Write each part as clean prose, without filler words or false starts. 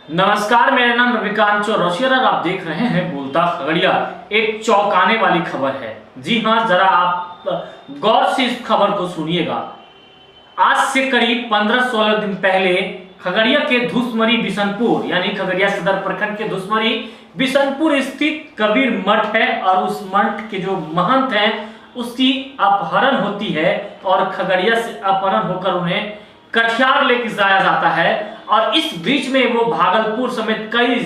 नमस्कार, मेरा नाम रविकांत चौरसिया और आप देख रहे हैं बोलता खगड़िया। एक चौंकाने वाली खबर है। जी हां, जरा आप गौर से इस खबर को सुनिएगा। आज से करीब 15-16 दिन पहले खगड़िया के धुसमरी बिशनपुर यानी खगड़िया सदर प्रखंड के धुसमरी बिशनपुर स्थित कबीर मठ है और उस मठ के जो महंत हैं उसकी अपहरण होती है और खगड़िया से अपहरण होकर उन्हें कटिहार लेके जाया जाता है और इस बीच में वो भागलपुर समेत कई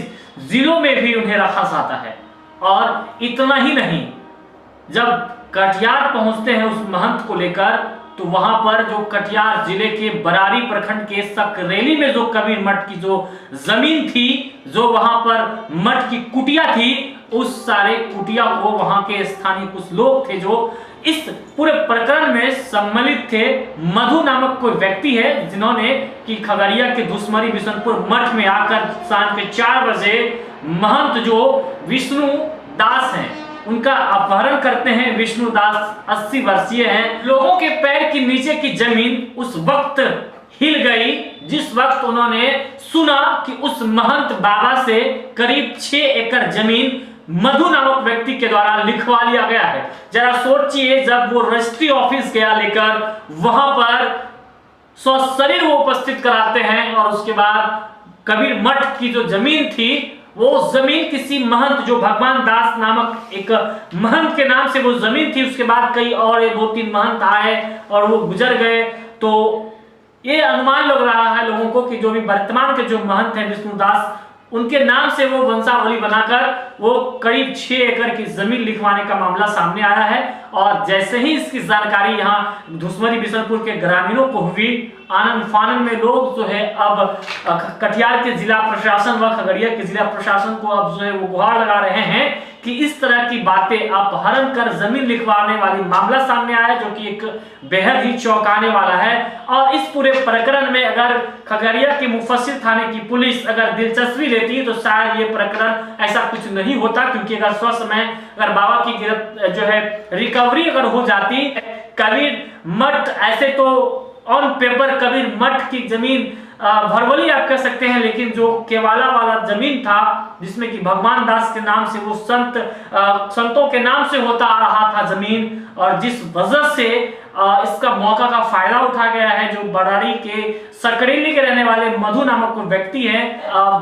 जिलों में भी उन्हें रखा जाता है। और इतना ही नहीं, जब कटिहार पहुंचते हैं उस महंत को लेकर तो वहां पर जो कटिहार जिले के बरारी प्रखंड के सकरेली में जो कबीर मठ की जो जमीन थी, जो वहां पर मठ की कुटिया थी, उस सारे कुटिया को वहां के स्थानीय कुछ लोग थे जो इस पूरे प्रकरण में सम्मिलित थे। मधु नामक कोई व्यक्ति है जिन्होंने कि खगड़िया के धुसमरी बिशनपुर मठ में आकर शाम के 4 बजे महंत जो विष्णु दास हैं उनका अपहरण करते हैं। विष्णु दास 80 वर्षीय हैं। लोगों के पैर के नीचे की जमीन उस वक्त हिल गई जिस वक्त उन्होंने सुना कि उस महंत बाबा से करीब 6 एकड़ जमीन मधु नामक व्यक्ति के द्वारा लिखवा लिया गया है। जरा सोचिए, जब वो रजिस्ट्री ऑफिस गया लेकर वहां पर सशरीर वो उपस्थित कराते हैं और उसके बाद कबीर मठ की जो जमीन थी वो जमीन किसी महंत जो भगवान दास नामक एक महंत के नाम से वो जमीन थी। उसके बाद कई और 2-3 महंत आए और वो गुजर गए। तो ये अनुमान लग रहा है लोगों को कि जो भी वर्तमान के जो महंत हैं विष्णुदास, उनके नाम से वो वंशावली बनाकर वो करीब 6 एकड़ की जमीन लिखवाने का मामला सामने आया है। और जैसे ही इसकी जानकारी यहाँ धुसमरी बिशनपुर के ग्रामीणों को हुई, आनंद फानन में लोग जो है अब कटिहार के जिला प्रशासन व खगड़िया के जिला प्रशासन को अब जो है वो गुहार लगा रहे हैं कि इस तरह की बातें अपहरण कर जमीन लिखवाने वाली मामला सामने आया, जो कि एक बेहद ही चौंकाने वाला है। और इस पूरे प्रकरण में अगर खगड़िया के मुफस्सिल थाने की पुलिस अगर दिलचस्पी लेती तो शायद ये प्रकरण ऐसा कुछ नहीं होता, क्योंकि अगर स्वसमय अगर बाबा की गिरफ्त जो है रिकवरी अगर हो जाती, कबीर मठ ऐसे तो ऑन पेपर कबीर मठ की जमीन भरवली आप कह सकते हैं, लेकिन जो केवाला वाला जमीन था जिसमें कि भगवान दास के नाम से वो संतों के नाम से होता आ रहा था जमीन, और जिस वजह से इसका मौका का फायदा उठा गया है जो बरारी के सकरेली के रहने वाले मधु नामक कोई व्यक्ति है।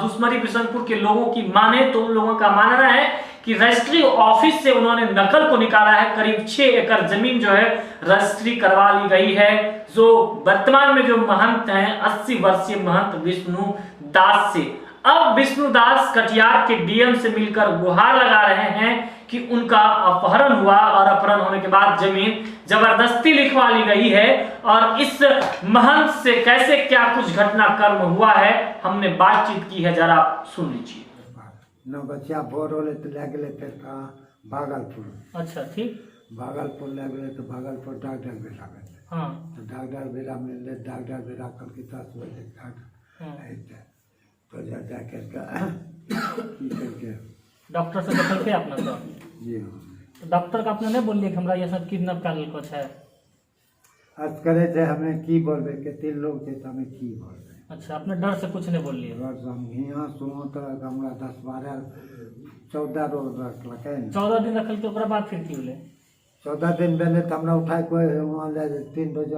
धुसमरी बिशनपुर के लोगों की माने तो उन लोगों का मानना है कि रजिस्ट्री ऑफिस से उन्होंने नकल को निकाला है। करीब 6 एकड़ जमीन जो है रजिस्ट्री करवा ली गई है। जो वर्तमान में जो महंत हैं 80 वर्षीय महंत विष्णु दास से, अब विष्णु दास कटिहार के डीएम से मिलकर गुहार लगा रहे हैं कि उनका अपहरण हुआ और अपहरण होने के बाद जमीन जबरदस्ती लिखवा ली गई है। और इस महंत से कैसे क्या कुछ घटनाक्रम हुआ है हमने बातचीत की है, जरा सुन लीजिए। न बच्चा बोर होले तो ले गए फिर कहाँ भागलपुर। अच्छा, ठीक। भागलपुर ले गए तो भागलपुर डॉक्टर बेटा गए। हाँ। तो डॉक्टर बेटा मिले, डॉक्टर बेटा कल की 10 बजे तो जा करके डॉक्टर से बतल के अपना तो जी तो डॉक्टर का अपने नहीं बोलिए कि हमरा ये सब किडनैप कर लेल कुछ है। आज करे थे हमें की बोलबे के 3 लोग थे तो हमें की बोलबे। अच्छा, अपने डर से कुछ नहीं बोलिए। हम यहाँ सुनो तो हमरा 10-12 14 रोज रखलकै। 14 दिन रखल के ओकरा बाद फिर की होले? 14 दिन पहले तो हमरा उठाए कोई वहाँ ले 3 रोज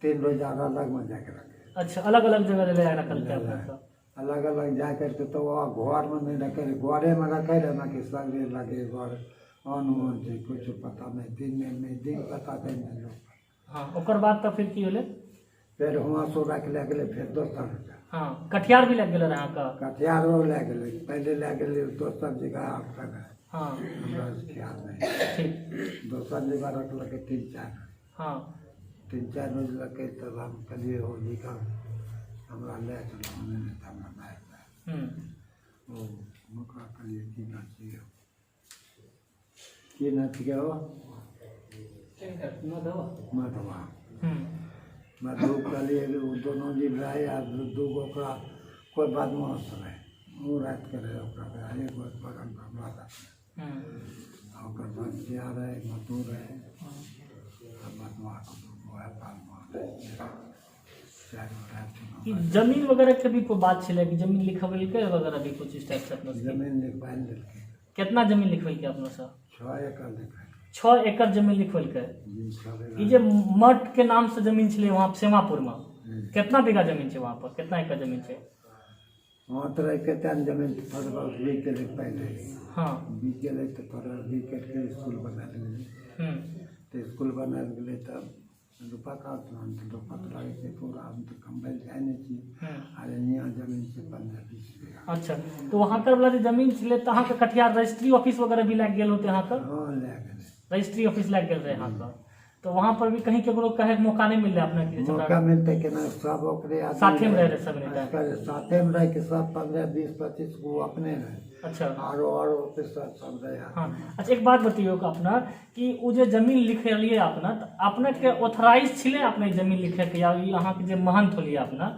3 रोज अलग में जाके रखे। अच्छा, अलग अलग जगह ले रखल के अपना अलग अलग जा करके तो वहाँ घर में नहीं रखे, घरे में रखे रहना कि सगरे लगे घर अनुमान से कुछ पता नहीं, दिन में नहीं दिन पता नहीं लोग। हाँ, ओकर बाद तो फिर की होले? फिर वहाँ सो रख ले गए, फिर दोसर हाँ, कटिहार भी लग गए रहा का? कटिहार ले गए, पहले ले गए दोसर जगह आप हाँ, हमरा ख्याल नहीं। ठीक। दोसर जगह रखल 3-4। हाँ, 3-4 रोज लगे तब हम कलिए हो निकल हमरा ले चलो नहीं तो हमरा मार ओ मका कलिए की ना चाहिए की ना चाहिए हो मधवा मधु कलिए दोनों जीव रहे आ 2 गो का कोई बदमाश रहे वो रात करे ओकरा एक बार बगल में हमरा ओकर बच्चा रहे मधु रहे बदमाश वो है चार रात कि जमीन वगैरह के भी कोई बात छे कि जमीन लिखबल के वगैरह भी कुछ इस टाइप से अपना से? जमीन लिखवा देलकै कितना जमीन लिखबल के अपना से? 6 एकड़ लिखा 6 एकड़ जमीन लिखबल के। जी 6 एकड़ ई जे मठ के नाम से जमीन छे वहाँ सेमापुर में, कितना बीघा जमीन छे वहाँ पर, कितना एकड़ जमीन छे? वहाँ तो रह के तन जमीन थोड़ा बीच के लिख पहले हाँ बीच के लिए तो थोड़ा बीच के स्कूल बना दिए तो स्कूल बना दिए तब रुपा का तो रुपा तो लगे थे पूरा हम तो कम बैल जाए नहीं चाहिए अरे यहाँ जमीन से 15-20 बीघा। अच्छा, तो वहाँ कर वाला जमीन छे तो अहाँ के कटिहार रजिस्ट्री ऑफिस वगैरह भी लग गेल होते यहाँ पर? हाँ ले गए रजिस्ट्री ऑफिस लग गेल रहे यहाँ पर, तो वहाँ पर भी कहीं केकरो कहे के मौका नहीं मिल रहा अपने के? मौका मिलते कि ना सब ओकरे साथे में रह रहे सब नहीं? साथे में रह के सब 15-20-25 को अपने रहे। अच्छा आरो पे सब रहे। हाँ अच्छा, एक बात बताइयो कि अपना कि वो जो जमीन लिखे लिए अपना तो अपने के ऑथराइज छिले अपने जमीन लिखे के या यहाँ के जो महंत होलिए अपना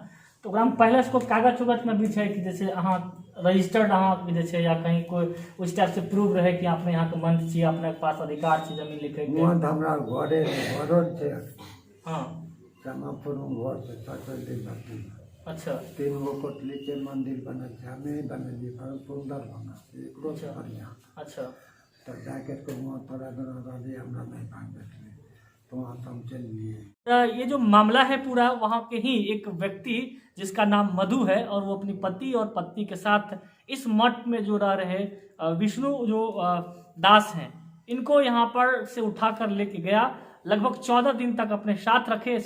तो ओकरा में पहले से कोई कागज उगज में भी है कि जैसे अहाँ रजिस्टर्ड अहाँ जे छै या कहीं कोई उस टाइप से प्रूफ रहे कि आपने यहाँ के मंत छी, अपने के पास अधिकार छी जमीन लिखे के? मंत हमरा घरे घरो छै। हाँ समापुर में घर छै सचल दिन। अच्छा 3 गो कोठली के मंदिर बनल छै, हमें बनलिए बड़ा सुंदर बनल एकरो से बढ़िया। अच्छा तब जाके तो वहाँ थोड़ा दिन रहलिए हमरा नहीं भाग बैठले तो वहाँ से हम चल लिए। ये जो मामला है पूरा वहाँ के ही एक व्यक्ति जिसका नाम मधु है और वो अपनी पति और पत्नी के साथ इस मठ में जो रह रहे विष्णु जो दास हैं इनको यहाँ पर से उठाकर लेके गया, लगभग 14 दिन तक अपने साथ रखे।